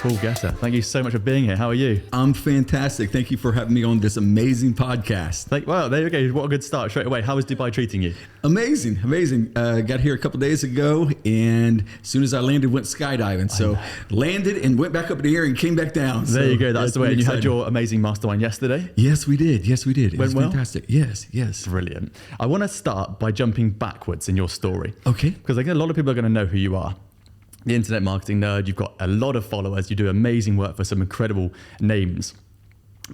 Paul Getter, thank you so much for being here. How are you? I'm fantastic. Thank you for having me on this amazing podcast. Well, there you go. What a good start straight away. How is Dubai treating you? Amazing. Got here a couple days ago, and as soon as I landed, went skydiving. So landed and went back up in the air and came back down. There you go. That's the way. And you had your amazing mastermind yesterday? Yes, we did. It went well? Fantastic. Yes. Brilliant. I want to start by jumping backwards in your story. Okay. Because I think a lot of people are going to know who you are. The internet marketing nerd, you've got a lot of followers, you do amazing work for some incredible names.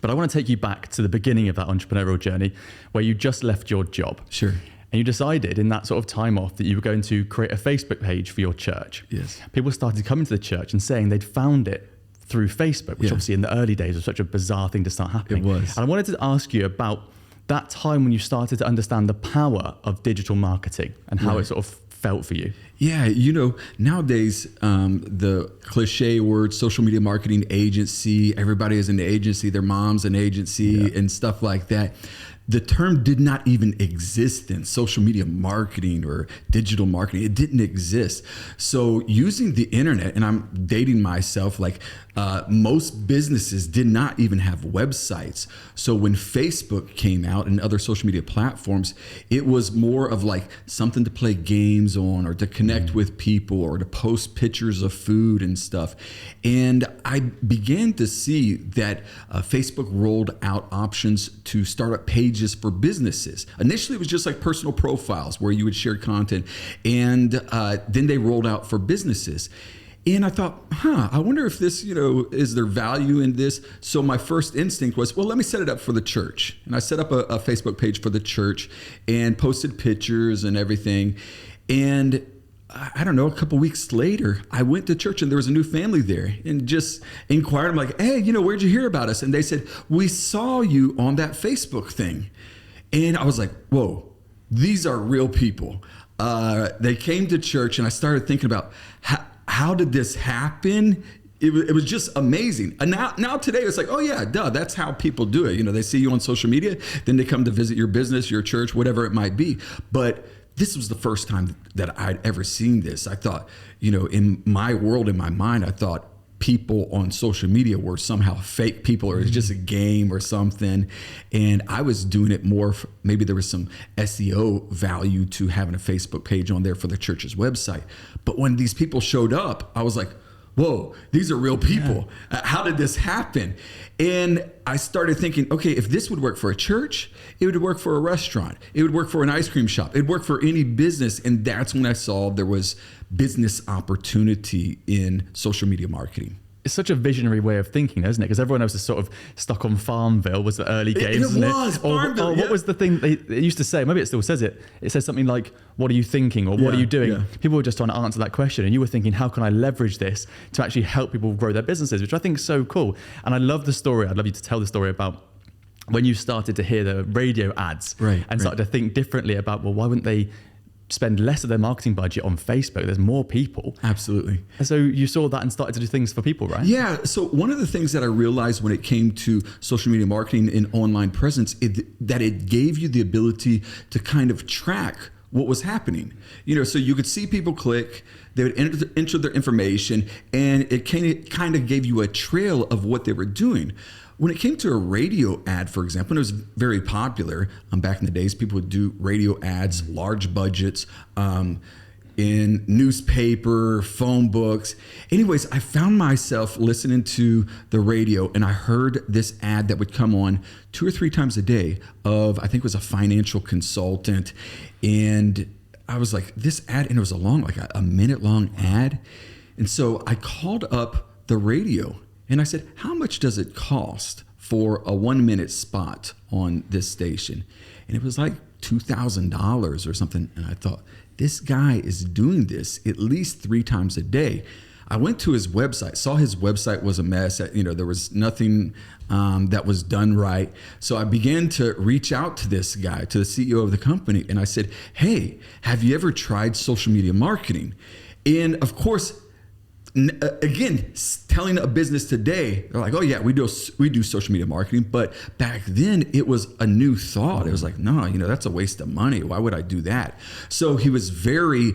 But I want to take you back to the beginning of that entrepreneurial journey where you just left your job. Sure. And you decided in that sort of time off that you were going to create a Facebook page for your church. Yes. People started coming to the church and saying they'd found it through Facebook, which obviously in the early days was such a bizarre thing to start happening. It was. And I wanted to ask you about that time when you started to understand the power of digital marketing and how it sort of felt for you. Yeah, nowadays, the cliche word, social media marketing agency, everybody is an agency, their mom's an agency and stuff like that. The term did not even exist in social media marketing or digital marketing. It didn't exist. So using the internet, and I'm dating myself, most businesses did not even have websites. So when Facebook came out and other social media platforms, it was more of like something to play games on or to connect with people or to post pictures of food and stuff. And I began to see that Facebook rolled out options to start up pages for businesses. Initially, it was just like personal profiles where you would share content, and then they rolled out for businesses. And I thought, I wonder if this, is there value in this? So my first instinct was, well, let me set it up for the church. And I set up a Facebook page for the church and posted pictures and everything. And I don't know, a couple weeks later, I went to church and there was a new family there and just inquired. I'm like, hey, where'd you hear about us? And they said, we saw you on that Facebook thing. And I was like, whoa, these are real people. They came to church and I started thinking about how did this happen? It was just amazing. And now today it's like, oh yeah, duh, that's how people do it. They see you on social media, then they come to visit your business, your church, whatever it might be. But this was the first time that I'd ever seen this. I thought, in my world, in my mind, I thought people on social media were somehow fake people or it's just a game or something. And I was doing it more, maybe there was some SEO value to having a Facebook page on there for the church's website. But when these people showed up, I was like, whoa, these are real people. Yeah. How did this happen? And I started thinking, okay, if this would work for a church, it would work for a restaurant. It would work for an ice cream shop. It'd work for any business. And that's when I saw there was business opportunity in social media marketing. It's such a visionary way of thinking, isn't it? Because everyone else is sort of stuck on Farmville, was the early games. It was Farmville. What was the thing they used to say? Maybe it still says it. It says something like, what are you thinking? Or what are you doing? Yeah. People were just trying to answer that question. And you were thinking, how can I leverage this to actually help people grow their businesses? Which I think is so cool. And I love the story. I'd love you to tell the story about when you started to hear the radio ads and started to think differently about, well, why wouldn't they spend less of their marketing budget on Facebook? There's more people. Absolutely. And so you saw that and started to do things for people, right? Yeah. So one of the things that I realized when it came to social media marketing and online presence, that it gave you the ability to kind of track what was happening. So you could see people click, they would enter their information, and it kind of gave you a trail of what they were doing. When it came to a radio ad, for example, and it was very popular back in the days, people would do radio ads, large budgets, in newspaper, phone books. Anyways, I found myself listening to the radio and I heard this ad that would come on 2 or 3 times a day of, I think it was a financial consultant. And I was like, this ad, and it was a minute long ad. And so I called up the radio and I said, how much does it cost for a 1-minute spot on this station? And it was like $2,000 or something. And I thought, this guy is doing this at least 3 times a day. I went to his website, saw his website was a mess. There was nothing that was done right. So I began to reach out to this guy, to the CEO of the company. And I said, hey, have you ever tried social media marketing? And of course, again, telling a business today, they're like, oh yeah, we do social media marketing. But back then it was a new thought. It was like, no, that's a waste of money. Why would I do that? So he was very,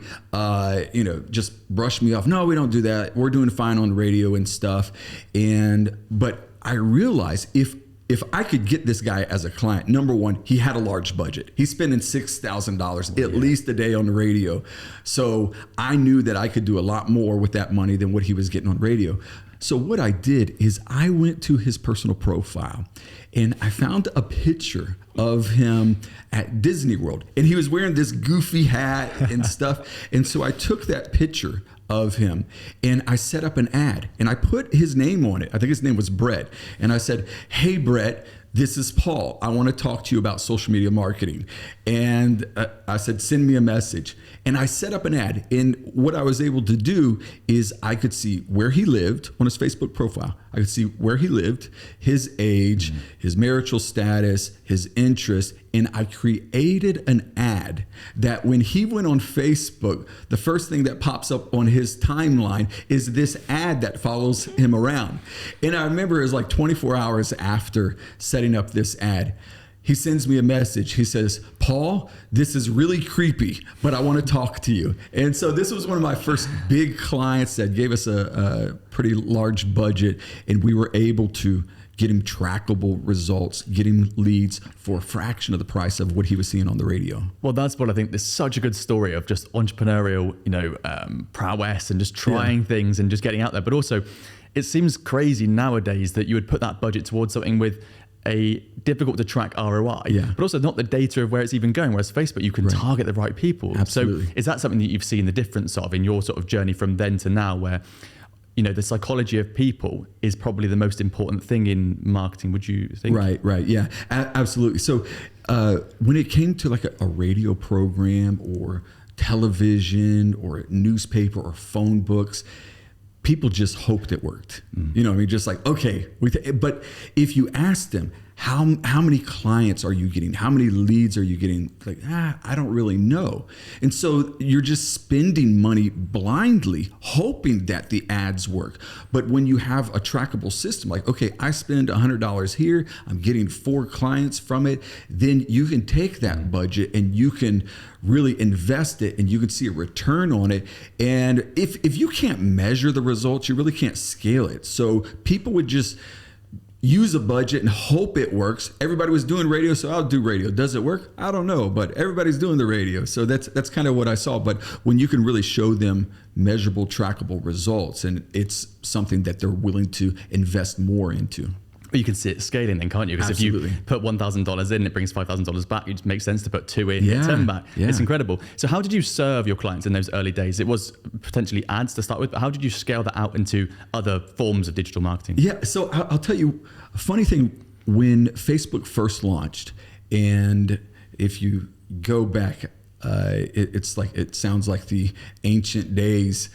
just brushed me off. No, we don't do that. We're doing fine on radio and stuff. But I realized if I could get this guy as a client, number one, he had a large budget. He's spending $6,000 at least a day on the radio. So I knew that I could do a lot more with that money than what he was getting on radio. So what I did is I went to his personal profile and I found a picture of him at Disney World. And he was wearing this goofy hat and stuff. And so I took that picture of him and I set up an ad and I put his name on it. I think his name was Brett. And I said, hey, Brett, this is Paul. I want to talk to you about social media marketing. And I said, send me a message. And I set up an ad. And what I was able to do is I could see where he lived on his Facebook profile. I could see where he lived, his age, his marital status, his interests. And I created an ad that when he went on Facebook, the first thing that pops up on his timeline is this ad that follows him around. And I remember it was like 24 hours after setting up this ad, he sends me a message. He says, Paul, this is really creepy, but I want to talk to you. And so this was one of my first big clients that gave us a pretty large budget, and we were able to get him trackable results, get him leads for a fraction of the price of what he was seeing on the radio. Well, that's what I think. There's such a good story of just entrepreneurial, prowess and just trying things and just getting out there. But also, it seems crazy nowadays that you would put that budget towards something with a difficult to track ROI, but also not the data of where it's even going. Whereas Facebook, you can target the right people. Absolutely. So is that something that you've seen the difference of in your sort of journey from then to now, where the psychology of people is probably the most important thing in marketing, would you think? Right. Yeah, absolutely. So when it came to like a radio program or television or newspaper or phone books, people just hoped it worked. Just like, okay. But if you ask them, how many clients are you getting? How many leads are you getting? Like, I don't really know. And so you're just spending money blindly, hoping that the ads work. But when you have a trackable system, like, okay, I spend $100 here, I'm getting 4 clients from it, then you can take that budget and you can really invest it and you can see a return on it. And if you can't measure the results, you really can't scale it. So people would just use a budget and hope it works. Everybody was doing radio, so I'll do radio. Does it work? I don't know, but everybody's doing the radio. So that's kind of what I saw. But when you can really show them measurable, trackable results, and it's something that they're willing to invest more into. But you can see it scaling then, can't you? Because if you put $1,000 in, it brings $5,000 back. It makes sense to put 2 in, get 10 back. Yeah. It's incredible. So how did you serve your clients in those early days? It was potentially ads to start with, but how did you scale that out into other forms of digital marketing? Yeah, so I'll tell you a funny thing. When Facebook first launched, and if you go back, it sounds like the ancient days,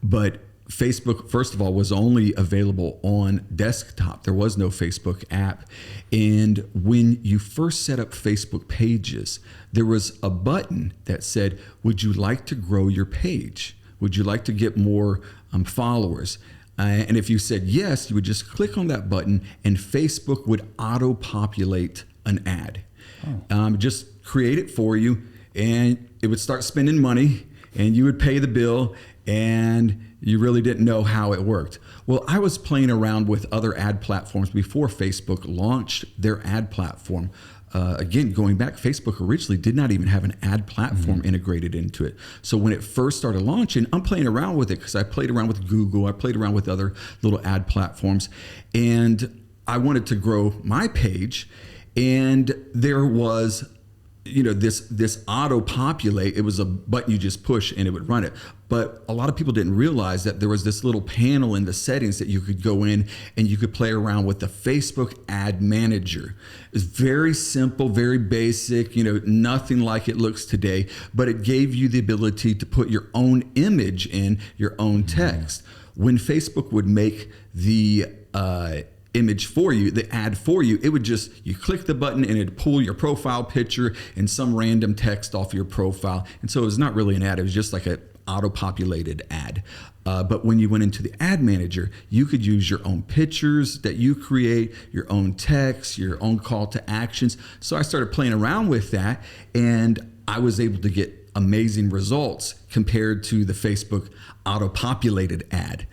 but Facebook, first of all, was only available on desktop. There was no Facebook app. And when you first set up Facebook pages, there was a button that said, would you like to grow your page? Would you like to get more followers? And if you said yes, you would just click on that button and Facebook would auto-populate an ad. Just create it for you, and it would start spending money, and you would pay the bill, and you really didn't know how it worked. Well, I was playing around with other ad platforms before Facebook launched their ad platform. Again, going back, Facebook originally did not even have an ad platform integrated into it. So when it first started launching, I'm playing around with it because I played around with Google, I played around with other little ad platforms, and I wanted to grow my page, and there was this auto-populate. It was a button you just push and it would run it. But a lot of people didn't realize that there was this little panel in the settings that you could go in and you could play around with the Facebook Ad Manager. It's very simple, very basic, nothing like it looks today, but it gave you the ability to put your own image in, your own text. When Facebook would make the image for you, the ad for you. It would just, you click the button and it'd pull your profile picture and some random text off your profile. And so it was not really an ad. It was just like an auto-populated ad. But when you went into the ad manager, you could use your own pictures that you create, your own text, your own call to actions. So I started playing around with that, and I was able to get amazing results compared to the Facebook auto-populated ad.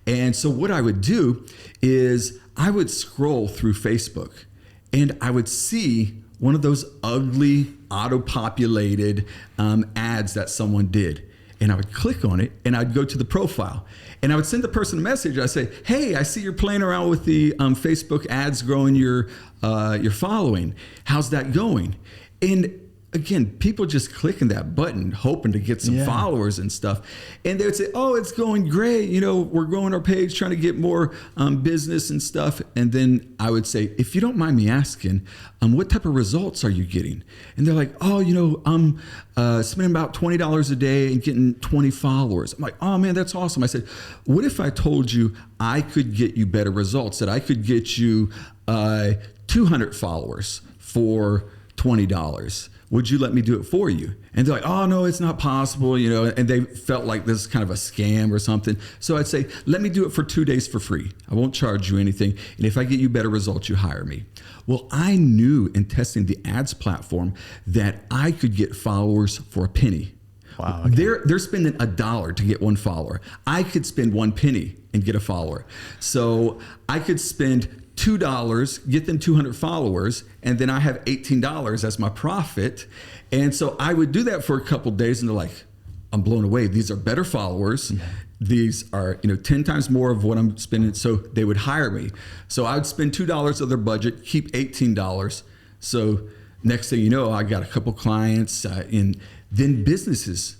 And so what I would do is I would scroll through Facebook and I would see one of those ugly auto-populated ads that someone did. And I would click on it and I'd go to the profile and I would send the person a message. I say, hey, I see you're playing around with the Facebook ads growing your following. How's that going? And again, people just clicking that button, hoping to get some followers and stuff. And they would say, oh, it's going great. You know, we're growing our page, trying to get more business and stuff. And then I would say, if you don't mind me asking, what type of results are you getting? And they're like, oh, you know, I'm spending about $20 a day and getting 20 followers. I'm like, oh man, that's awesome. I said, what if I told you I could get you better results, that I could get you 200 followers for $20? Would you let me do it for you? And they're like, oh, no, it's not possible, you know, and they felt like this is kind of a scam or something. So I'd say, let me do it for 2 days for free. I won't charge you anything. And if I get you better results, you hire me. Well, I knew in testing the ads platform that I could get followers for a penny. Wow. Okay. They're spending $1 to get one follower. I could spend 1 penny and get a follower. So I could spend $2, get them 200 followers, and then I have $18 as my profit. And so I would do that for a couple of days, and they're like, I'm blown away. These are better followers. Yeah. These are, 10 times more of what I'm spending. So they would hire me. So I would spend $2 of their budget, keep $18. So next thing you know, I got a couple clients, and then businesses.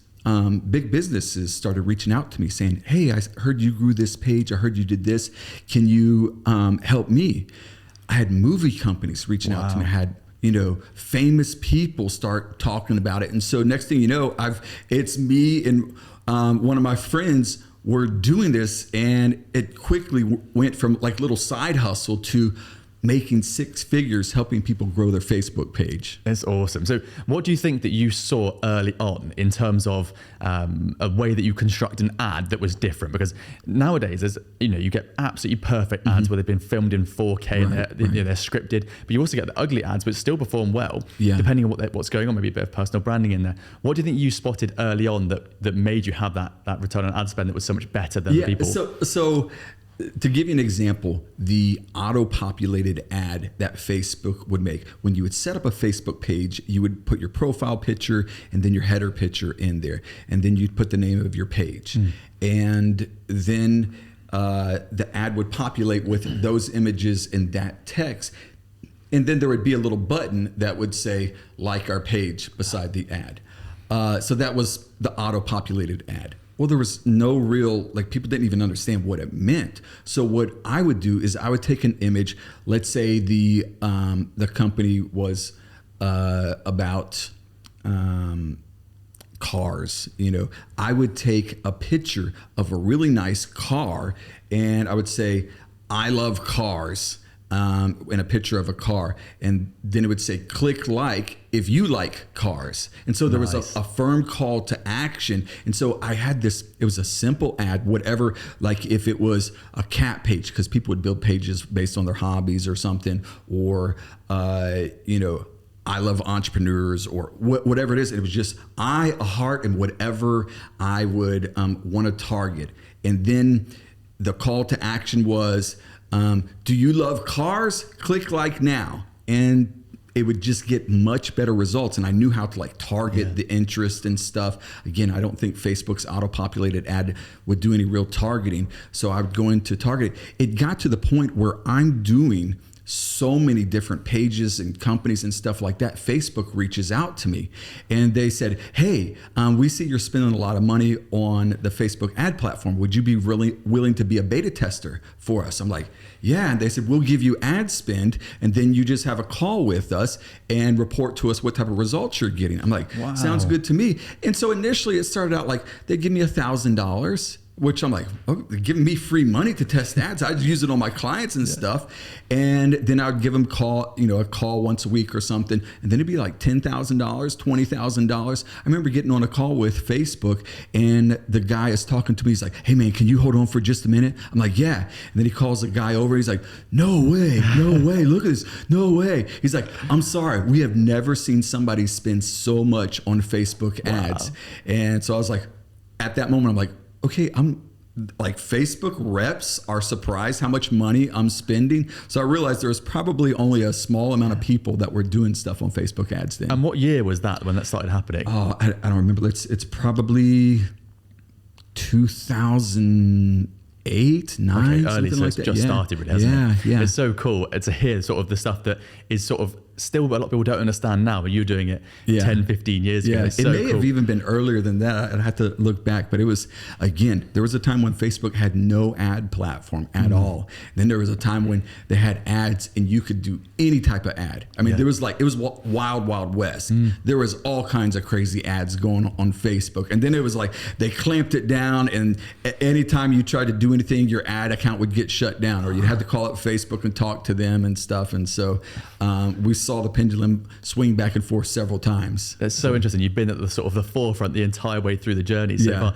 Big businesses started reaching out to me saying, hey, I heard you grew this page. I heard you did this. Can you help me? I had movie companies reaching out to me. I had, famous people start talking about it. And so next thing you know, it's me and one of my friends were doing this, and it quickly went from like little side hustle to making 6 figures helping people grow their Facebook page. That's awesome. So what do you think that you saw early on in terms of a way that you construct an ad that was different? Because nowadays, you get absolutely perfect ads where they've been filmed in 4K and they're scripted, but you also get the ugly ads which still perform well, depending on what's going on, maybe a bit of personal branding in there. What do you think you spotted early on that made you have that return on ad spend that was so much better than people? So to give you an example, the auto-populated ad that Facebook would make, when you would set up a Facebook page, you would put your profile picture and then your header picture in there, and then you'd put the name of your page. And then the ad would populate with those images and that text. And then there would be a little button that would say, like our page beside the ad. So that was the auto-populated ad. Well, there was no real, people didn't even understand what it meant. So what I would do is I would take an image. Let's say the company was about cars. I would take a picture of a really nice car, and I would say, I love cars. And a picture of a car, and then it would say, click like if you like cars. And so there was a firm call to action. And so I had this, it was a simple ad, whatever, like if it was a cat page, because people would build pages based on their hobbies or something, or I love entrepreneurs, or whatever it is. It was just a heart, and whatever I would want to target. And then the call to action was, do you love cars? Click like now. And it would just get much better results. And I knew how to target the interest and stuff. Again, I don't think Facebook's auto-populated ad would do any real targeting. So I would go into target. It got to the point where I'm doing so many different pages and companies and stuff like that. Facebook reaches out to me and they said, hey, we see you're spending a lot of money on the Facebook ad platform. Would you be really willing to be a beta tester for us? I'm like, yeah. And they said, we'll give you ad spend, and then you just have a call with us and report to us what type of results you're getting. I'm like, wow, sounds good to me. And so initially it started out like they give me $1,000. which I'm like, oh, they're giving me free money to test ads. I'd use it on my clients and stuff. And then I'd give them a call once a week or something. And then it'd be like $10,000, $20,000. I remember getting on a call with Facebook, and the guy is talking to me. He's like, hey man, can you hold on for just a minute? I'm like, yeah. And then he calls the guy over. He's like, no way. Look at this. No way. He's like, I'm sorry. We have never seen somebody spend so much on Facebook ads. And so I was like, at that moment, I'm like, okay, I'm like, Facebook reps are surprised how much money I'm spending. So I realized there was probably only a small amount of people that were doing stuff on Facebook ads then. And what year was that when that started happening? Oh, I don't remember. It's probably 2008, 2009, early, something so like it's that. just started really, hasn't it? Yeah. It's so cool to hear sort of the stuff that is sort of still a lot of people don't understand now, but you're doing it 10, 15 years ago. It's it so may cool. have even been earlier than that. I'd have to look back, but it was, again, there was a time when Facebook had no ad platform at all. Then there was a time when they had ads and you could do any type of ad. I mean, there was like, it was wild, wild west. There was all kinds of crazy ads going on Facebook. And then it was like, they clamped it down, and anytime you tried to do anything, your ad account would get shut down, or you'd have to call up Facebook and talk to them and stuff. And so we saw the pendulum swing back and forth several times. That's so interesting. You've been at the sort of the forefront the entire way through the journey so far.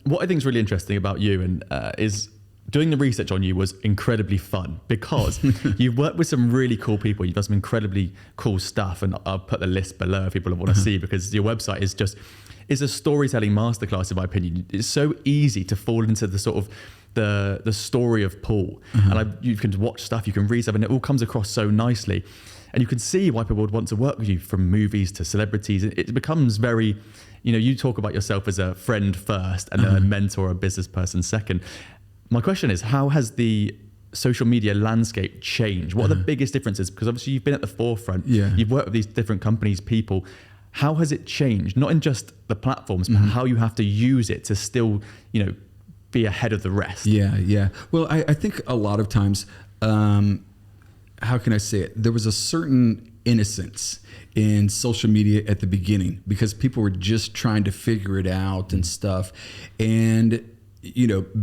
What I think is really interesting about you and is doing the research on you was incredibly fun, because you've worked with some really cool people. You've done some incredibly cool stuff, and I'll put the list below if people want to see, because your website is a storytelling masterclass, in my opinion. It's so easy to fall into the sort of the story of Paul, and you can watch stuff, you can read stuff, and it all comes across so nicely. And you can see why people would want to work with you, from movies to celebrities. It becomes very, you talk about yourself as a friend first and a mentor, a business person second. My question is, how has the social media landscape changed? What are the biggest differences? Because obviously you've been at the forefront. You've worked with these different companies, people. How has it changed? Not in just the platforms, but how you have to use it to still, be ahead of the rest. Yeah. Well, I think a lot of times, how can I say it? There was a certain innocence in social media at the beginning, because people were just trying to figure it out and stuff. And,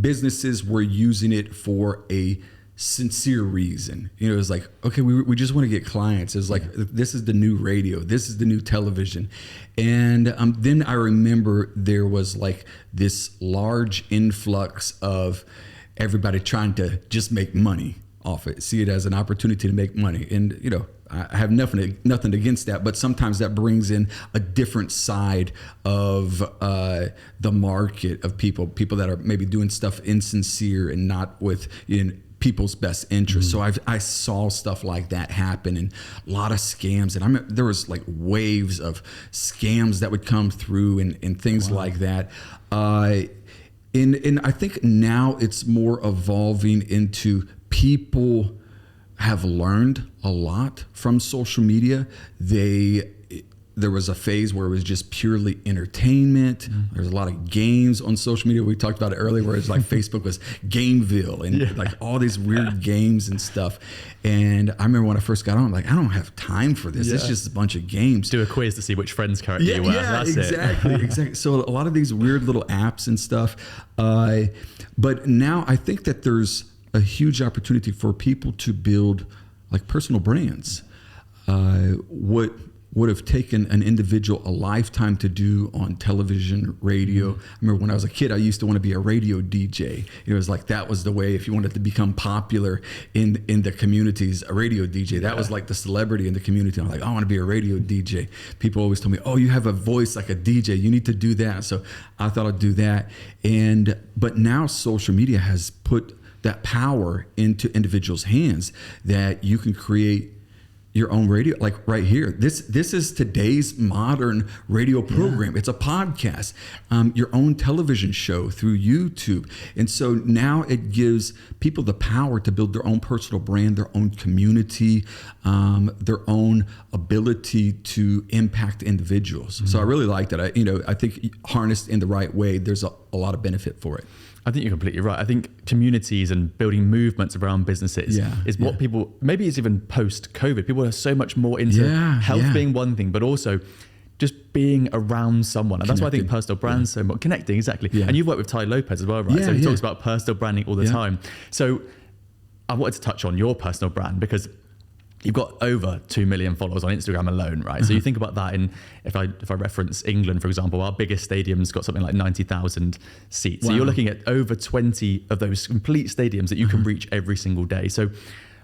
businesses were using it for a sincere reason. It was like, okay, we just want to get clients. It was like, this is the new radio. This is the new television. And then I remember there was like this large influx of everybody trying to just make money off it, see it as an opportunity to make money. And, I have nothing against that, but sometimes that brings in a different side of the market of people that are maybe doing stuff insincere and not with people's best interest. So I saw stuff like that happen, and a lot of scams. And there was like waves of scams that would come through and things like that. And I think now it's more evolving into people have learned a lot from social media. There was a phase where it was just purely entertainment. There's a lot of games on social media. We talked about it earlier, where it's like Facebook was Gameville and like all these weird games and stuff. And I remember when I first got on, I'm like, I don't have time for this. It's just a bunch of games. Do a quiz to see which Friends character you were. That's exactly. So a lot of these weird little apps and stuff. But now I think that there's a huge opportunity for people to build like personal brands. What would have taken an individual a lifetime to do on television, radio. I remember when I was a kid, I used to want to be a radio DJ. It was like, that was the way, if you wanted to become popular in the communities, a radio DJ, that was like the celebrity in the community. I'm like, I want to be a radio DJ. People always told me, oh, you have a voice like a DJ. You need to do that. So I thought I'd do that. But now social media has put that power into individuals' hands, that you can create your own radio, like right here. This is today's modern radio program. It's a podcast, your own television show through YouTube. And so now it gives people the power to build their own personal brand, their own community, their own ability to impact individuals. So I really like that. I think harnessed in the right way, there's a lot of benefit for it. I think you're completely right. I think communities and building movements around businesses is what people, maybe it's even post-COVID, people are so much more into health being one thing, but also just being around someone. And that's why I think personal brand's so much connecting, exactly. Yeah. And you've worked with Ty Lopez as well, right? So he talks about personal branding all the time. So I wanted to touch on your personal brand because you've got over 2 million followers on Instagram alone, right? So you think about that in, if I reference England, for example, our biggest stadium's got something like 90,000 seats. Wow. So you're looking at over 20 of those complete stadiums that you can reach every single day. So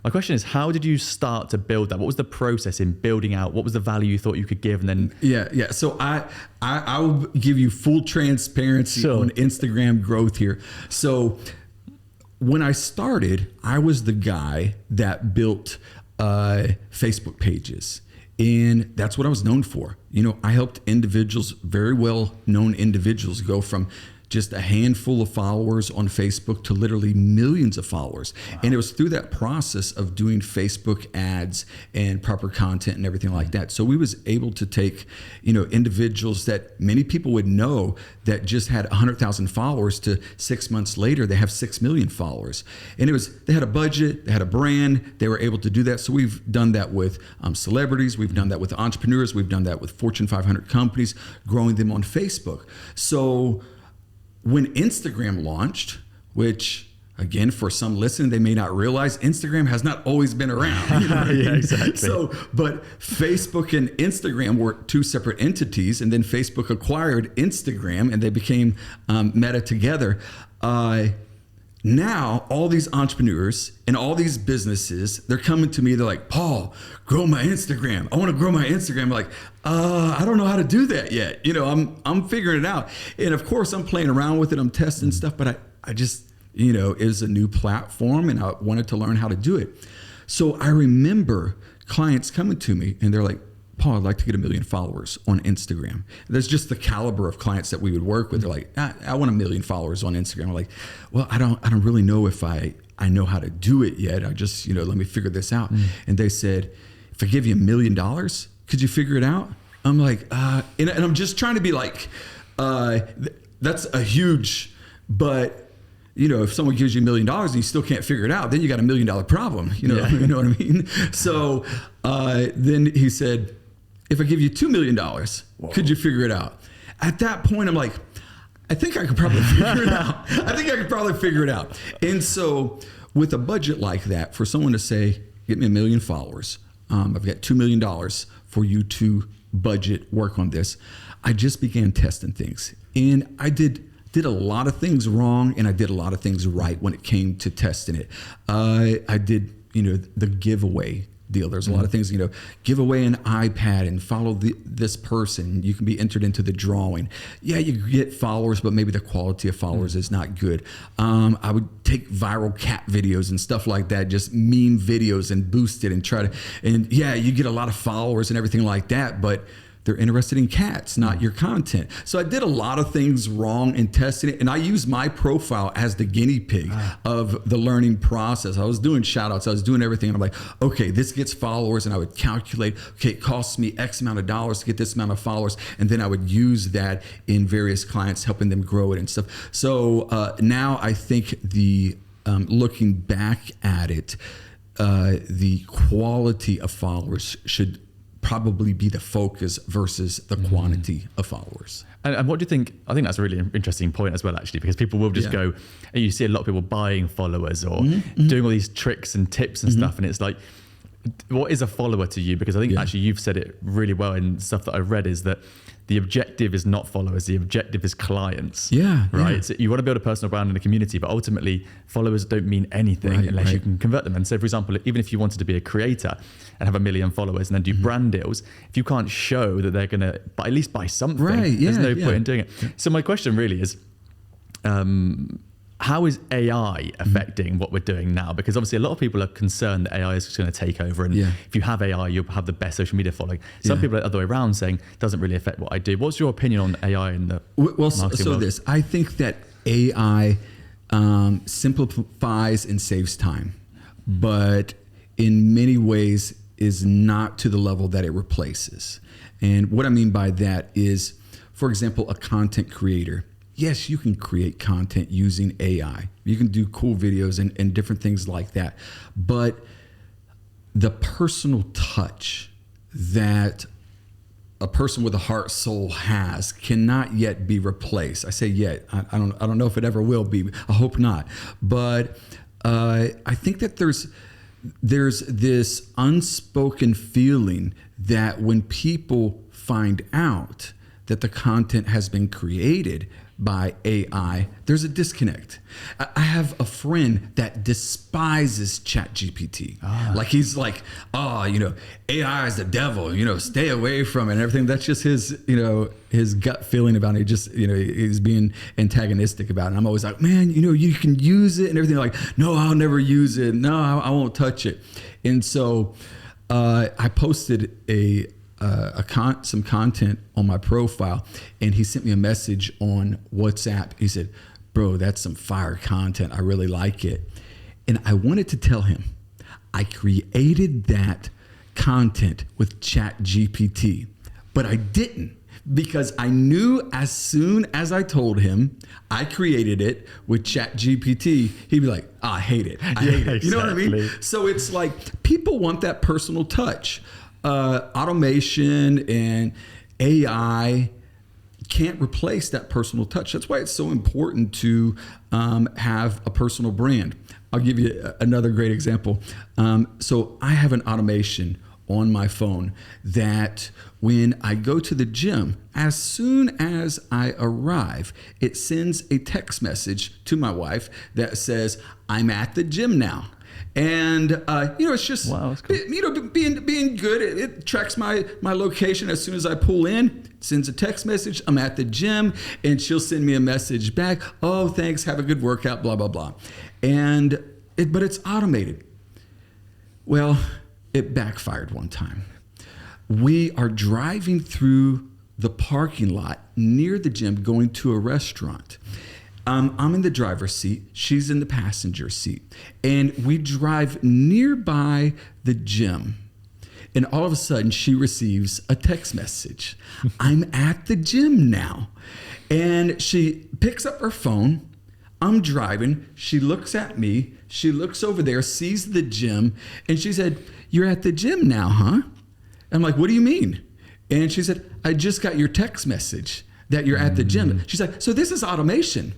my question is, how did you start to build that? What was the process in building out? What was the value you thought you could give? And then yeah. So I will give you full transparency on Instagram growth here. So when I started, I was the guy that built Facebook pages. And that's what I was known for. You know, I helped individuals, very well known individuals, go from just a handful of followers on Facebook to literally millions of followers. Wow. And it was through that process of doing Facebook ads and proper content and everything like that. So we was able to take, you know, individuals that many people would know that just had 100,000 followers to 6 months later, they have 6 million followers. And it was, they had a budget, they had a brand, they were able to do that. So we've done that with celebrities, we've done that with entrepreneurs, we've done that with Fortune 500 companies, growing them on Facebook. So when Instagram launched, which again, for some listening, they may not realize Instagram has not always been around. You know what I mean? Exactly. So, but Facebook and Instagram were two separate entities, and then Facebook acquired Instagram, and they became Meta together. Now, all these entrepreneurs and all these businesses, they're coming to me. They're like, Paul, grow my Instagram. I want to grow my Instagram. I'm like, I don't know how to do that yet. You know, I'm figuring it out. And of course, I'm playing around with it. I'm testing stuff, but I just, you know, it was a new platform and I wanted to learn how to do it. So I remember clients coming to me and they're like, Paul, I'd like to get 1 million followers on Instagram. There's just the caliber of clients that we would work with. They're like, I want 1 million followers on Instagram. I'm like, well, I don't really know if I know how to do it yet. I just, you know, let me figure this out. And they said, if I give you $1 million, could you figure it out? I'm like, and I'm just trying to be like, that's a huge, but you know, if someone gives you $1 million and you still can't figure it out, then you got $1 million problem. You know, you know what I mean? So then he said, if I give you $2 million, could you figure it out? At that point, I'm like, I think I could probably figure it out. And so with a budget like that, for someone to say, get me 1 million followers, I've got $2 million for you to budget work on this. I just began testing things. And I did a lot of things wrong and I did a lot of things right when it came to testing it. I did, you know, the giveaway deal. There's a lot of things, you know, give away an iPad and follow this person. You can be entered into the drawing. Yeah, you get followers, but maybe the quality of followers is not good. I would take viral cat videos and stuff like that, just meme videos and boost it and try to, and yeah, you get a lot of followers and everything like that, but they're interested in cats, not your content. So I did a lot of things wrong in testing it. And I used my profile as the guinea pig of the learning process. I was doing shout outs. I was doing everything. And I'm like, okay, this gets followers. And I would calculate, okay, it costs me X amount of dollars to get this amount of followers. And then I would use that in various clients, helping them grow it and stuff. So now I think looking back at it, the quality of followers should probably be the focus versus the quantity of followers. And what do you think? I think that's a really interesting point as well, actually, because people will just go, and you see a lot of people buying followers or doing all these tricks and tips and stuff. And it's like, what is a follower to you? Because I think actually you've said it really well in stuff that I've read, is that the objective is not followers, the objective is clients. Yeah. Right. Yeah. So you want to build a personal brand in a community, but ultimately followers don't mean anything unless you can convert them. And so, for example, even if you wanted to be a creator and have 1 million followers and then do brand deals, if you can't show that they're going to at least buy something, there's no point in doing it. So my question really is, how is AI affecting what we're doing now? Because obviously a lot of people are concerned that AI is just going to take over. And if you have AI, you'll have the best social media following. Some people are the other way around saying it doesn't really affect what I do. What's your opinion on AI in the marketing world? I think that AI simplifies and saves time, but in many ways is not to the level that it replaces. And what I mean by that is, for example, a content creator. Yes, you can create content using AI. You can do cool videos and different things like that. But the personal touch that a person with a heart soul has cannot yet be replaced. I say yet. I don't know if it ever will be. I hope not. But I think that there's this unspoken feeling that when people find out that the content has been created by AI, there's a disconnect. I have a friend that despises ChatGPT. Like he's like, oh, AI is the devil, stay away from it and everything. That's just his, his gut feeling about it. He just, he's being antagonistic about it. And I'm always like, man, you can use it and everything. Like, no, I'll never use it. No, I won't touch it. And so I posted some content on my profile, and he sent me a message on WhatsApp. He said, bro, that's some fire content. I really like it. And I wanted to tell him I created that content with ChatGPT, but I didn't, because I knew as soon as I told him I created it with ChatGPT, he'd be like, I hate it. I hate it. You know what I mean? So it's like people want that personal touch. Automation and AI can't replace that personal touch. That's why it's so important to have a personal brand. I'll give you another great example. So I have an automation on my phone that when I go to the gym, as soon as I arrive, it sends a text message to my wife that says, I'm at the gym now. And it's just wow, that's cool. being good. It tracks my location as soon as I pull in. Sends a text message. I'm at the gym, and she'll send me a message back. Oh, thanks. Have a good workout. Blah blah blah. But it's automated. Well, it backfired one time. We are driving through the parking lot near the gym, going to a restaurant. I'm in the driver's seat. She's in the passenger seat. And we drive nearby the gym. And all of a sudden, she receives a text message. I'm at the gym now. And she picks up her phone. I'm driving. She looks at me. She looks over there, sees the gym. And she said, you're at the gym now, huh? I'm like, what do you mean? And she said, I just got your text message that you're at the gym. She's like, so this is automation.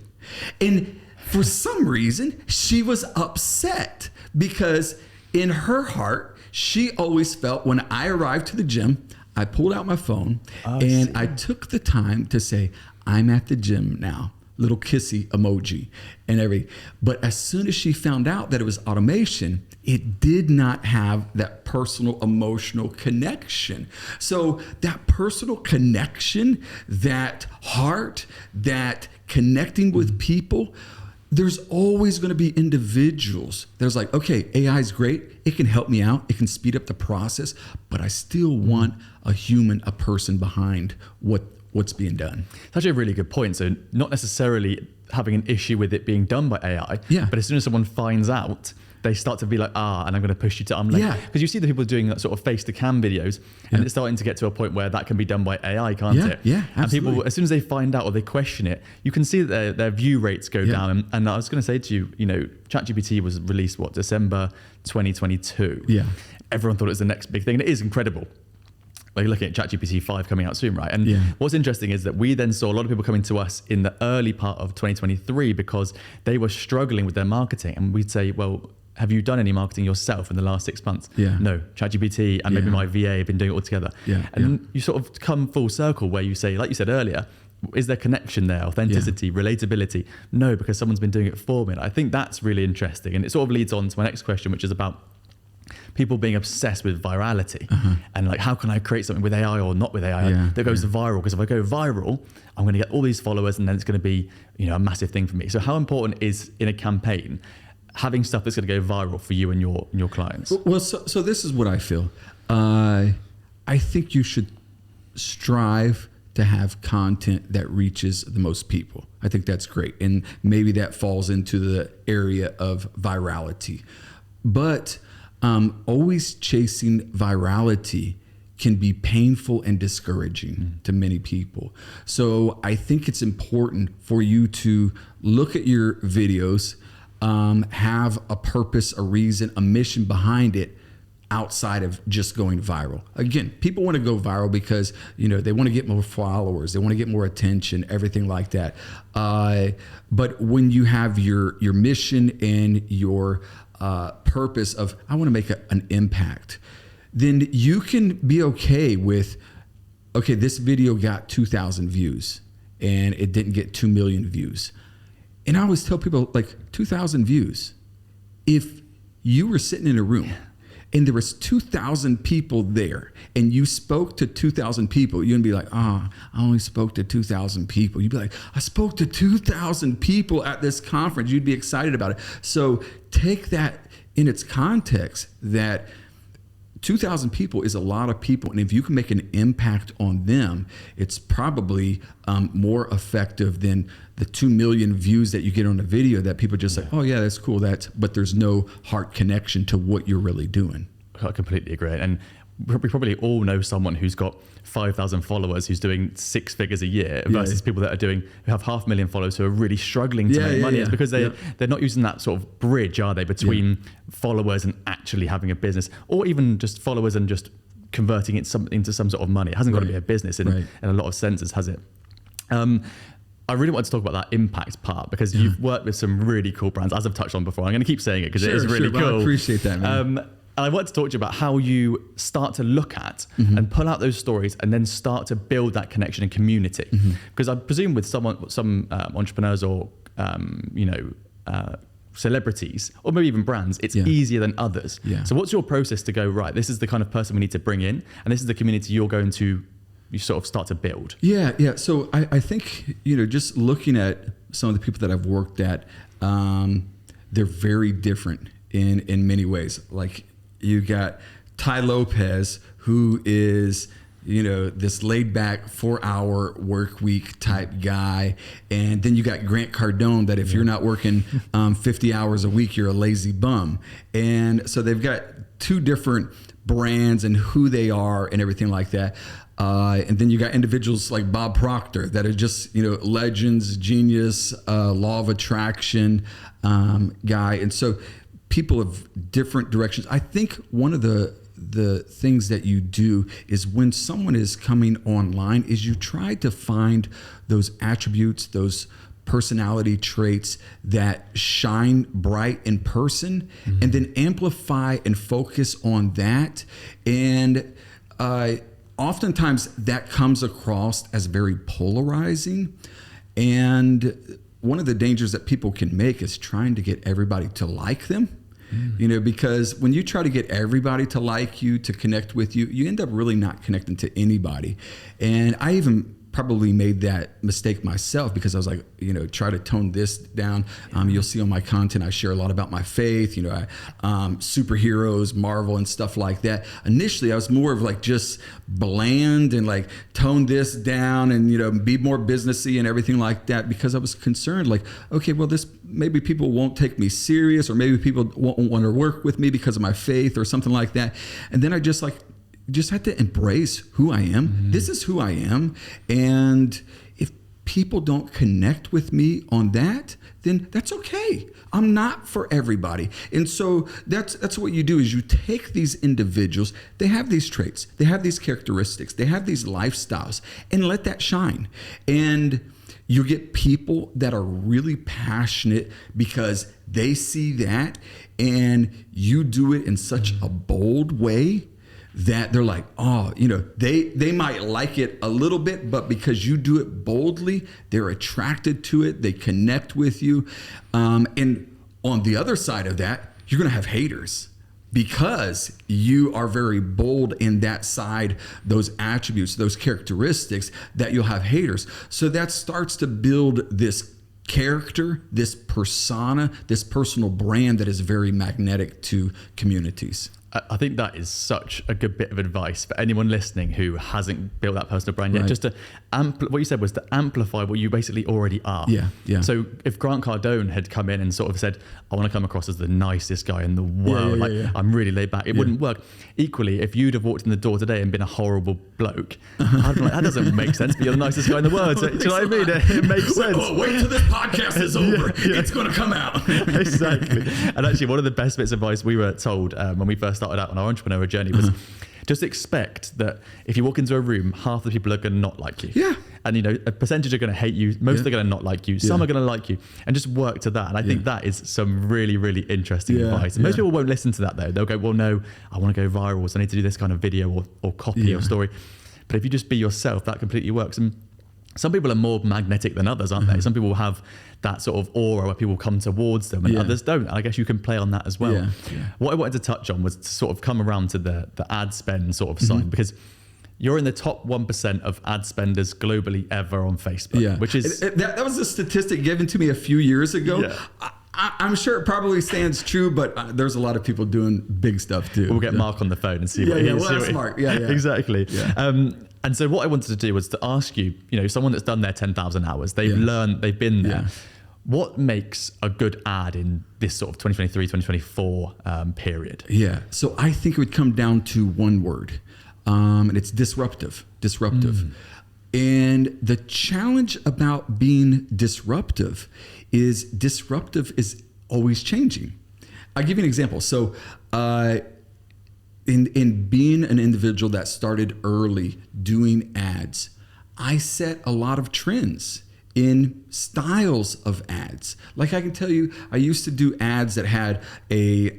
And for some reason, she was upset because in her heart, she always felt when I arrived to the gym, I pulled out my phone and I took the time to say, I'm at the gym now. Little kissy emoji and everything. But as soon as she found out that it was automation, it did not have that personal emotional connection. So that personal connection, that heart, that connecting with people, there's always going to be individuals. There's like, okay, AI is great. It can help me out. It can speed up the process, but I still want a human, a person behind what's being done. That's actually a really good point. So not necessarily having an issue with it being done by AI, but as soon as someone finds out, they start to be like, and I'm going to push you to, because you see the people doing that sort of face to cam videos, and it's starting to get to a point where that can be done by AI, can't it? Yeah, absolutely. And people, as soon as they find out or they question it, you can see that their view rates go down. And I was going to say to you, ChatGPT was released, December 2022. Yeah. Everyone thought it was the next big thing, and it is incredible. Like you're looking at ChatGPT 5 coming out soon, right? And what's interesting is that we then saw a lot of people coming to us in the early part of 2023 because they were struggling with their marketing. And we'd say, well, have you done any marketing yourself in the last 6 months? No, ChatGPT and maybe my VA have been doing it all together. And you sort of come full circle where you say, like you said earlier, is there connection there, authenticity, relatability? No, because someone's been doing it for me. And I think that's really interesting. And it sort of leads on to my next question, which is about people being obsessed with virality and like, how can I create something with AI or not with AI that goes viral? Because if I go viral, I'm going to get all these followers and then it's going to be, a massive thing for me. So how important is in a campaign having stuff that's going to go viral for you and your clients? Well, so this is what I feel. I think you should strive to have content that reaches the most people. I think that's great. And maybe that falls into the area of virality. But always chasing virality can be painful and discouraging to many people. So I think it's important for you to look at your videos, have a purpose, a reason, a mission behind it, outside of just going viral. Again, people want to go viral because, they want to get more followers, they want to get more attention, everything like that. But when you have your mission and your purpose of, I want to make an impact, then you can be okay with, okay, this video got 2,000 views and it didn't get 2 million views. And I always tell people, like, 2,000 views. If you were sitting in a room and there was 2,000 people there and you spoke to 2,000 people, you'd be like, I only spoke to 2,000 people. You'd be like, I spoke to 2,000 people at this conference. You'd be excited about it. So take that in its context, that 2,000 people is a lot of people. And if you can make an impact on them, it's probably more effective than the 2 million views that you get on a video that people just say, oh yeah, that's cool. But there's no heart connection to what you're really doing. I completely agree. And we probably all know someone who's got 5,000 followers who's doing 6 figures a year versus people that who have 500,000 followers who are really struggling to make money. It's because they're not using that sort of bridge, are they, between followers and actually having a business, or even just followers and just converting it into some sort of money. It hasn't got to be a business in a lot of senses, has it? I really wanted to talk about that impact part because you've worked with some really cool brands, as I've touched on before. I'm going to keep saying it because it is really cool. I appreciate that, man. I want to talk to you about how you start to look at and pull out those stories and then start to build that connection and community. Because I presume with some entrepreneurs or celebrities or maybe even brands, it's easier than others. So what's your process to go, right, this is the kind of person we need to bring in and this is the community you're going to sort of start to build? So I think, just looking at some of the people that I've worked at, they're very different in many ways. Like, you got Ty Lopez, who is, this laid back 4-hour work week type guy. And then you got Grant Cardone, that if you're not working 50 hours a week, you're a lazy bum. And so they've got two different brands and who they are and everything like that. And then you got individuals like Bob Proctor that are just, legends, genius, law of attraction guy. And so people of different directions. I think one of the things that you do is when someone is coming online is you try to find those attributes, those personality traits that shine bright in person and then amplify and focus on that. And oftentimes that comes across as very polarizing. And one of the dangers that people can make is trying to get everybody to like them. Because when you try to get everybody to like you, to connect with you, you end up really not connecting to anybody. And I even probably made that mistake myself because I was like, try to tone this down. You'll see on my content, I share a lot about my faith, superheroes, Marvel and stuff like that. Initially, I was more of like just bland and like tone this down and, be more businessy and everything like that because I was concerned like, okay, well, maybe people won't take me serious or maybe people won't want to work with me because of my faith or something like that. And then I just had to embrace who I am. This is who I am. And if people don't connect with me on that, then that's okay. I'm not for everybody. And so that's what you do is you take these individuals, they have these traits, they have these characteristics, they have these lifestyles, and let that shine. And you get people that are really passionate because they see that and you do it in such a bold way that they're like, they might like it a little bit, but because you do it boldly, they're attracted to it, they connect with you. And on the other side of that, you're going to have haters because you are very bold in that side, those attributes, those characteristics, that you'll have haters. So that starts to build this character, this persona, this personal brand that is very magnetic to communities. I think that is such a good bit of advice for anyone listening who hasn't built that personal brand yet. Just to what you said was to amplify what you basically already are. Yeah. So if Grant Cardone had come in and sort of said, I want to come across as the nicest guy in the world, I'm really laid back, it wouldn't work. Equally, if you'd have walked in the door today and been a horrible bloke, I'd be like, that doesn't make sense, but you're the nicest guy in the world. So, do you know what I mean? It makes sense. Wait till this podcast is over. It's going to come out. Exactly. And actually, one of the best bits of advice we were told when we first started started out on our entrepreneurial journey was just expect that if you walk into a room, half the people are going to not like you. Yeah. And, a percentage are going to hate you. Most are going to not like you. Some are going to like you. And just work to that. And I think that is some really, really interesting advice. And most people won't listen to that, though. They'll go, well, no, I want to go viral, so I need to do this kind of video or copy or story. But if you just be yourself, that completely works. And some people are more magnetic than others, aren't they? Some people have that sort of aura where people come towards them and others don't. And I guess you can play on that as well. Yeah. What I wanted to touch on was to sort of come around to the ad spend sort of side, because you're in the top 1% of ad spenders globally ever on Facebook, which is... That was a statistic given to me a few years ago. Yeah. I'm sure it probably stands true, but there's a lot of people doing big stuff too. We'll get Mark on the phone and see what he is. Well, that's smart. Yeah. Exactly. Yeah. And so what I wanted to do was to ask you, someone that's done their 10,000 hours, they've learned, they've been there. Yeah. What makes a good ad in this sort of 2023, 2024 period? Yeah. So I think it would come down to one word, and it's disruptive. And the challenge about being disruptive is always changing. I'll give you an example. So in being an individual that started early doing ads, I set a lot of trends in styles of ads. Like I can tell you, I used to do ads that had a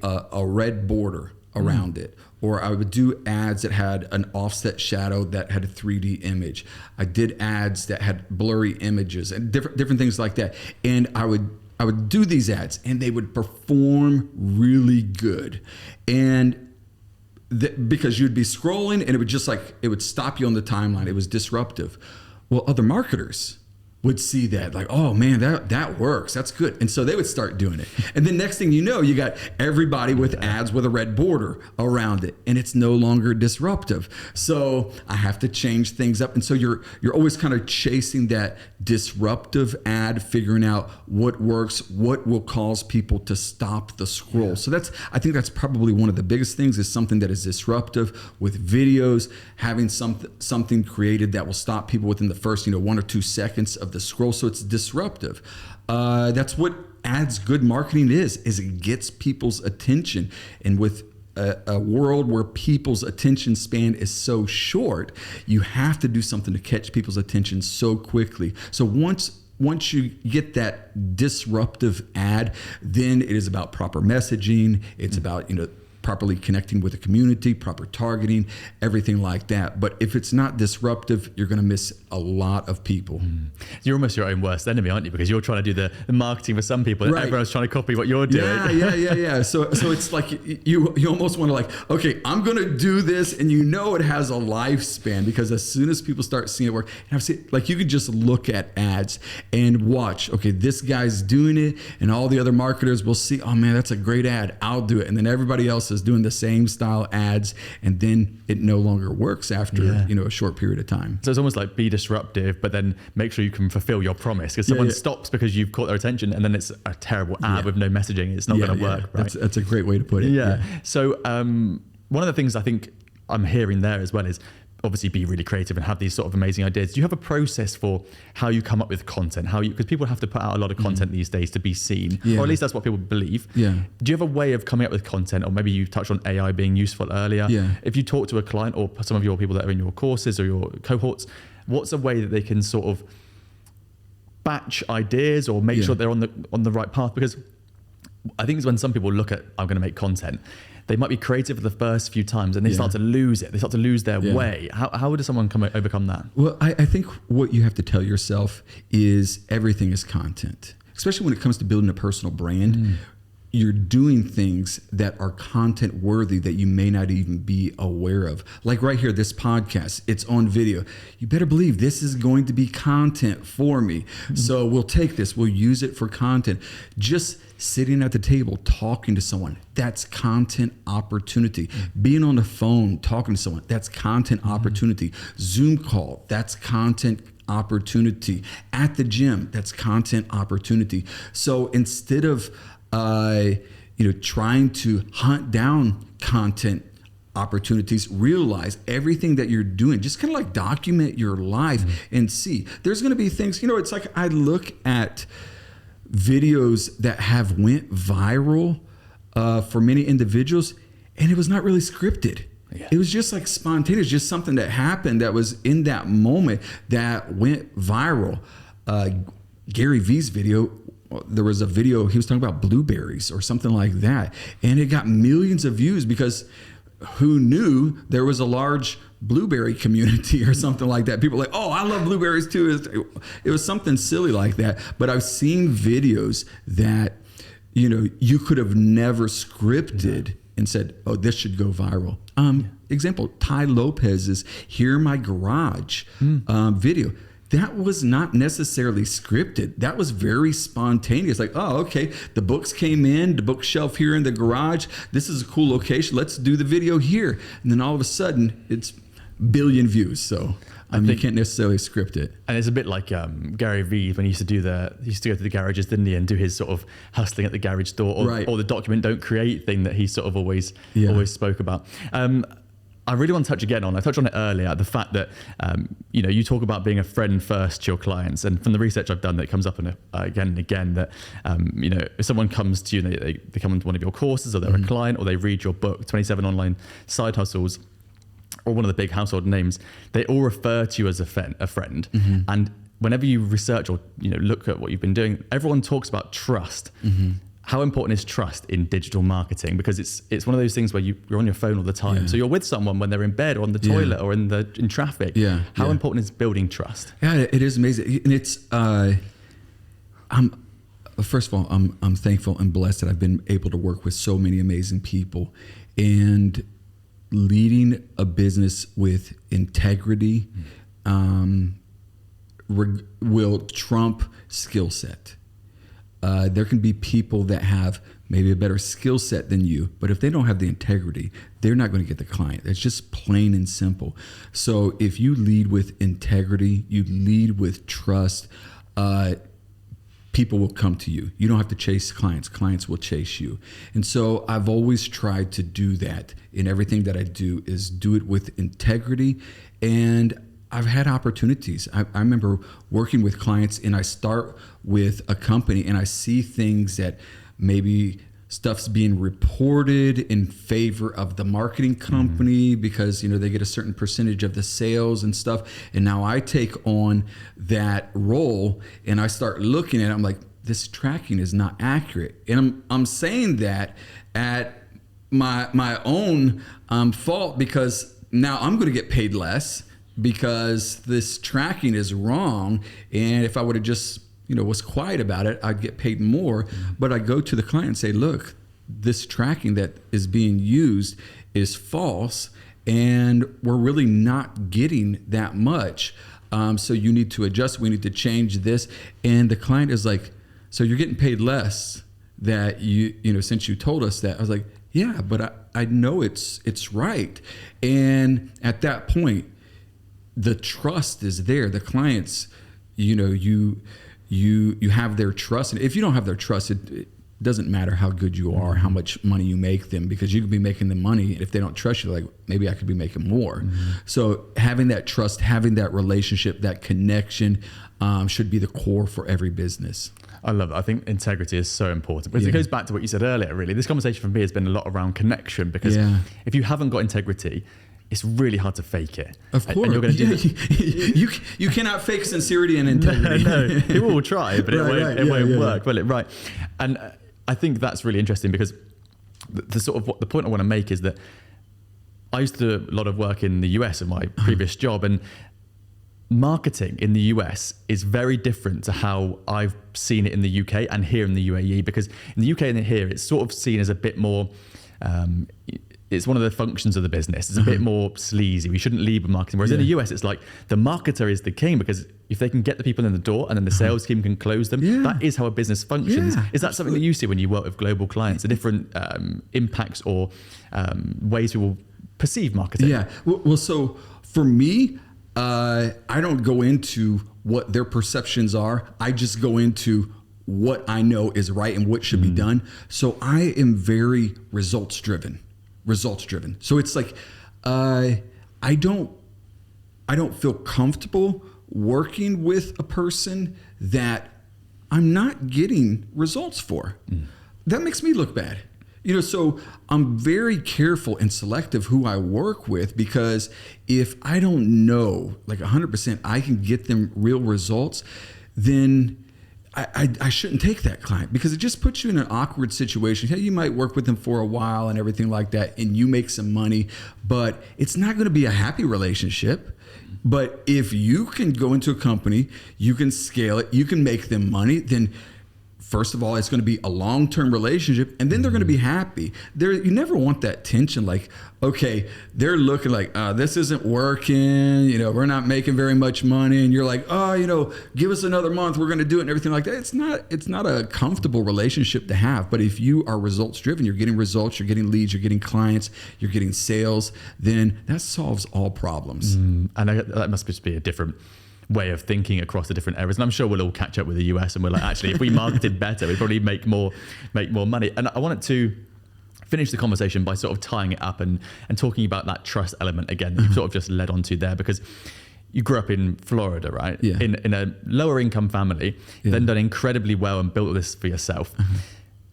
red border around it. Or I would do ads that had an offset shadow that had a 3D image. I did ads that had blurry images and different things like that. And I would do these ads and they would perform really good. And because you'd be scrolling and it would stop you on the timeline. It was disruptive. Well, other marketers would see that like, oh man, that works. That's good. And so they would start doing it. And then next thing you know, you got everybody with ads with a red border around it, and it's no longer disruptive. So I have to change things up. And so you're always kind of chasing that disruptive ad, figuring out what works, what will cause people to stop the scroll. So I think that's probably one of the biggest things, is something that is disruptive with videos, having something created that will stop people within the first 1 or 2 seconds of the scroll. So it's disruptive. That's what ads good marketing is it gets people's attention. And with a world where people's attention span is so short, you have to do something to catch people's attention so quickly. So once you get that disruptive ad, then it is about proper messaging. It's about properly connecting with the community, proper targeting, everything like that. But if it's not disruptive, you're going to miss a lot of people. You're almost your own worst enemy, aren't you? Because you're trying to do the marketing for some people, and everyone's trying to copy what you're doing. Yeah. So it's like you almost want to like, okay, I'm going to do this, and it has a lifespan, because as soon as people start seeing it work, and I've seen, like, you could just look at ads and watch, okay, this guy's doing it, and all the other marketers will see, oh man, that's a great ad, I'll do it. And then everybody else is doing the same style ads, and then it no longer works after a short period of time. So it's almost like be disruptive, but then make sure you can fulfill your promise, because someone stops because you've caught their attention, and then it's a terrible ad with no messaging. It's not going to work. Right? That's a great way to put it. Yeah. So one of the things I think I'm hearing there as well is obviously be really creative and have these sort of amazing ideas. Do you have a process for how you come up with content? Because people have to put out a lot of content these days to be seen, or at least that's what people believe. Do you have a way of coming up with content? Or maybe you touched on AI being useful earlier. If you talk to a client or some of your people that are in your courses or your cohorts, what's a way that they can sort of batch ideas or make sure they're on the right path? Because I think it's when some people look at, I'm going to make content, they might be creative for the first few times and they start to lose it. They start to lose their way. How does someone overcome that? Well, I think what you have to tell yourself is everything is content, especially when it comes to building a personal brand. You're doing things that are content worthy that you may not even be aware of. Like right here, this podcast, it's on video. You better believe this is going to be content for me. So we'll take this, we'll use it for content. Just sitting at the table, talking to someone, that's content opportunity. Being on the phone, talking to someone, that's content opportunity. Zoom call, that's content opportunity. At the gym, that's content opportunity. So instead of trying to hunt down content opportunities, realize everything that you're doing, just kind of like document your life and see. There's going to be things, it's like I look at videos that have went viral for many individuals, and it was not really scripted. Yeah. It was just like spontaneous, just something that happened that was in that moment that went viral. Gary Vee's video, there was a video, he was talking about blueberries or something like that. And it got millions of views because who knew there was a large blueberry community or something like that. People were like, oh, I love blueberries too. It was something silly like that. But I've seen videos that, you could have never scripted and said, oh, this should go viral. Example, Ty Lopez's Here in My Garage video. That was not necessarily scripted. That was very spontaneous. Like, oh, okay, the books came in, the bookshelf here in the garage. This is a cool location. Let's do the video here. And then all of a sudden, it's billion views. So you can't necessarily script it. And it's a bit like Gary Vee when he used to go to the garages, didn't he, and do his sort of hustling at the garage door, or the document don't create thing that he sort of always spoke about. I really want to touch again on, I touched on it earlier, the fact that, you talk about being a friend first to your clients. And from the research I've done, that it comes up again and again that, if someone comes to you and they come into one of your courses, or they're a client, or they read your book, 27 Online Side Hustles, or one of the big household names, they all refer to you as a friend. Mm-hmm. And whenever you research or, look at what you've been doing, everyone talks about trust. Mm-hmm. How important is trust in digital marketing? Because it's one of those things where you're on your phone all the time. Yeah. So you're with someone when they're in bed or on the toilet or in traffic. Yeah. How important is building trust? Yeah, it is amazing. And it's, first of all, I'm thankful and blessed that I've been able to work with so many amazing people, and leading a business with integrity will trump skill set. There can be people that have maybe a better skill set than you, but if they don't have the integrity, they're not going to get the client. It's just plain and simple. So if you lead with integrity, you lead with trust, people will come to you. You don't have to chase clients. Clients will chase you. And so I've always tried to do that in everything that I do, is do it with integrity. And I've had opportunities. I remember working with clients, and I start with a company and I see things that maybe stuff's being reported in favor of the marketing company because, they get a certain percentage of the sales and stuff. And now I take on that role and I start looking at it. I'm like, this tracking is not accurate. And I'm saying that at my own fault, because now I'm going to get paid less because this tracking is wrong. And if I would have just, was quiet about it, I'd get paid more. But I go to the client and say, look, this tracking that is being used is false, and we're really not getting that much. So you need to adjust. We need to change this. And the client is like, so you're getting paid less that since you told us that. I was like, yeah, but I know it's right. And at that point, the trust is there. The clients, you have their trust. And if you don't have their trust, it doesn't matter how good you are, how much money you make them, because you could be making them money. If they don't trust you, like, maybe I could be making more. So having that trust, having that relationship, that connection should be the core for every business. I love it. I think integrity is so important, because it goes back to what you said earlier, really. This conversation for me has been a lot around connection, because if you haven't got integrity, it's really hard to fake it. Of course. And you're going to do you cannot fake sincerity and integrity. No, people will try, but it won't work, will it? Right. And I think that's really interesting, because the point I want to make is that I used to do a lot of work in the US in my previous job, and marketing in the US is very different to how I've seen it in the UK and here in the UAE, because in the UK and here, it's sort of seen as a bit more, it's one of the functions of the business. It's a bit more sleazy. We shouldn't lead with marketing. Whereas in the US, it's like the marketer is the king, because if they can get the people in the door and then the sales team can close them, that is how a business functions. Is that something that you see when you work with global clients, the different impacts or ways people perceive marketing? Yeah. Well, so for me, I don't go into what their perceptions are. I just go into what I know is right and what should be done. So I am very results driven. So it's like, I don't feel comfortable working with a person that I'm not getting results for. That makes me look bad. So I'm very careful and selective who I work with, because if I don't know, like 100%, I can get them real results, then I shouldn't take that client, because it just puts you in an awkward situation. Hey, you might work with them for a while and everything like that, and you make some money, but it's not going to be a happy relationship. But if you can go into a company, you can scale it, you can make them money, then first of all, it's going to be a long-term relationship, and then they're going to be happy. You never want that tension, like, okay, they're looking like, this isn't working, we're not making very much money, and you're like, give us another month, we're going to do it, and everything like that. It's not a comfortable relationship to have. But if you are results-driven, you're getting results, you're getting leads, you're getting clients, you're getting sales, then that solves all problems. And that must just be a different way of thinking across the different areas. And I'm sure we'll all catch up with the US, and we're like, actually, if we marketed better, we'd probably make more money. And I wanted to finish the conversation by sort of tying it up and talking about that trust element again that you've sort of just led onto there, because you grew up in Florida, right? Yeah. In a lower income family, then done incredibly well and built this for yourself.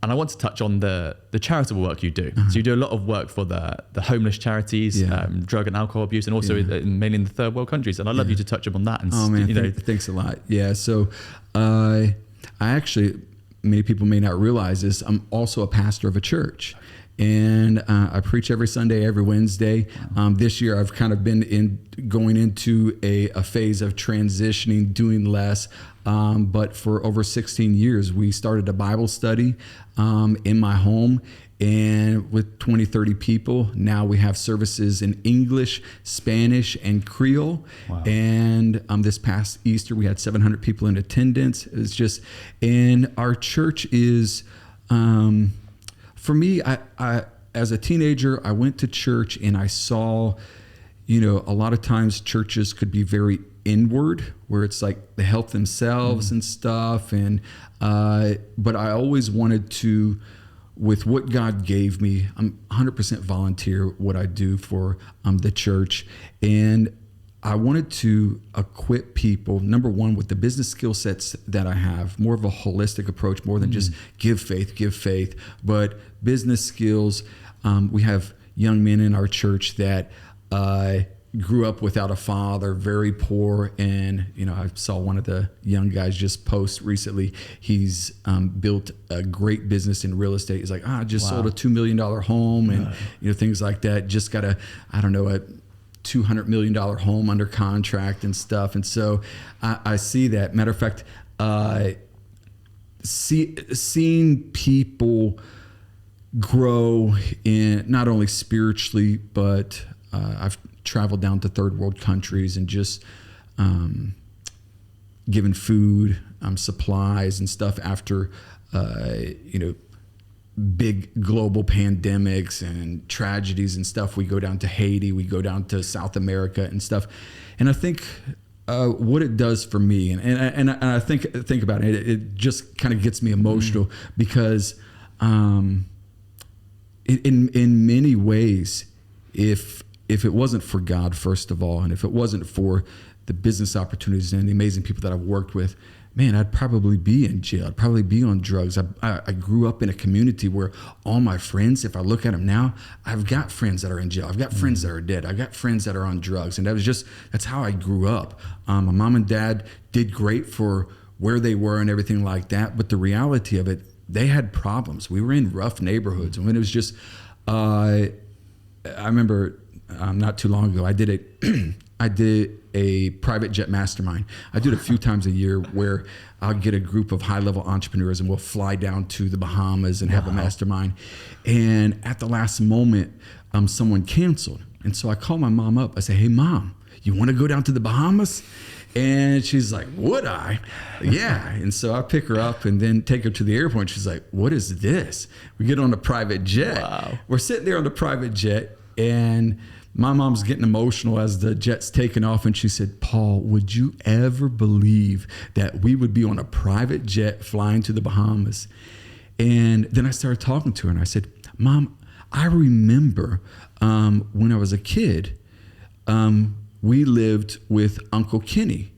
And I want to touch on the charitable work you do. So you do a lot of work for the homeless charities, drug and alcohol abuse, and also mainly in the third world countries. And I'd love you to touch upon that. And thanks a lot. Yeah. So I actually, many people may not realize this, I'm also a pastor of a church. And I preach every Sunday, every Wednesday. This year, I've kind of been going into a phase of transitioning, doing less. But for over 16 years, we started a Bible study in my home, and with 20, 30 people. Now we have services in English, Spanish, and Creole. Wow. And this past Easter, we had 700 people in attendance. It's just, and our church is... For me, I as a teenager, I went to church and I saw, a lot of times churches could be very inward, where it's like they help themselves and stuff. And but I always wanted to, with what God gave me, I'm 100% volunteer what I do for the church. And I wanted to equip people, number one, with the business skill sets that I have, more of a holistic approach, more than just give faith, but business skills. We have young men in our church that grew up without a father, very poor. And, I saw one of the young guys just post recently. He's built a great business in real estate. He's like, I just sold a $2 million home and, things like that. Just got a $200 million home under contract and stuff. And so I see that. Matter of fact, seeing people grow in not only spiritually, but I've traveled down to third world countries and just given food, supplies and stuff after, big global pandemics and tragedies and stuff. We go down to Haiti, we go down to South America and stuff. And I think what it does for me, and I think about it, it just kind of gets me emotional because in many ways, if it wasn't for God, first of all, and if it wasn't for the business opportunities and the amazing people that I've worked with, man, I'd probably be in jail. I'd probably be on drugs. I grew up in a community where all my friends, if I look at them now, I've got friends that are in jail. I've got friends that are dead. I've got friends that are on drugs. And that's how I grew up. My mom and dad did great for where they were and everything like that. But the reality of it, they had problems. We were in rough neighborhoods. And when it was just, I remember not too long ago, I did a private jet mastermind. I do it a few times a year where I'll get a group of high-level entrepreneurs and we'll fly down to the Bahamas and have a mastermind. And at the last moment, someone canceled. And so I call my mom up. I say, hey, Mom, you want to go down to the Bahamas? And she's like, would I? Yeah. And so I pick her up and then take her to the airport. She's like, what is this? We get on the private jet. Wow. We're sitting there on the private jet, and my mom's getting emotional as the jet's taking off, and she said, Paul, would you ever believe that we would be on a private jet flying to the Bahamas? And then I started talking to her, and I said, Mom, I remember when I was a kid, we lived with Uncle Kenny,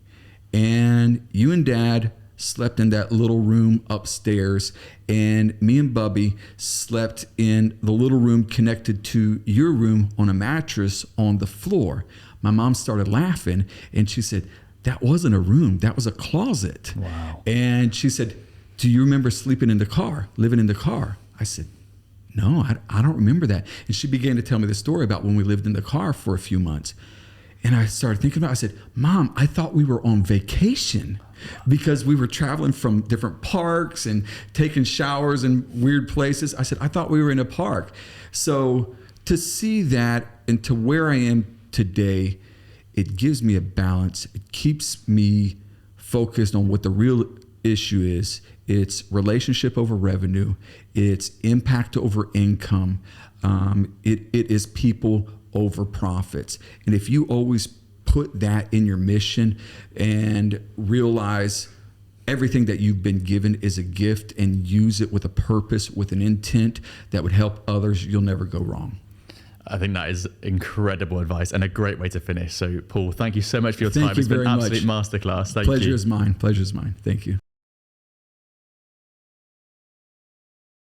and you and Dad slept in that little room upstairs, and me and Bubby slept in the little room connected to your room on a mattress on the floor. My mom started laughing, and she said, that wasn't a room, that was a closet. Wow. And she said, do you remember sleeping in the car, living in the car? I said, no, I don't remember that. And she began to tell me the story about when we lived in the car for a few months. And I started thinking about it. I said, Mom, I thought we were on vacation because we were traveling from different parks and taking showers in weird places. I said, I thought we were in a park. So to see that and to where I am today, it gives me a balance. It keeps me focused on what the real issue is. It's relationship over revenue. It's impact over income. It is people over profits. And if you always put that in your mission and realize everything that you've been given is a gift and use it with a purpose, with an intent that would help others, you'll never go wrong. I think that is incredible advice and a great way to finish. So, Paul, thank you so much for your time. Thank you It's been very an much. absolute masterclass. Thank you. Pleasure is mine. Pleasure is mine. Thank you.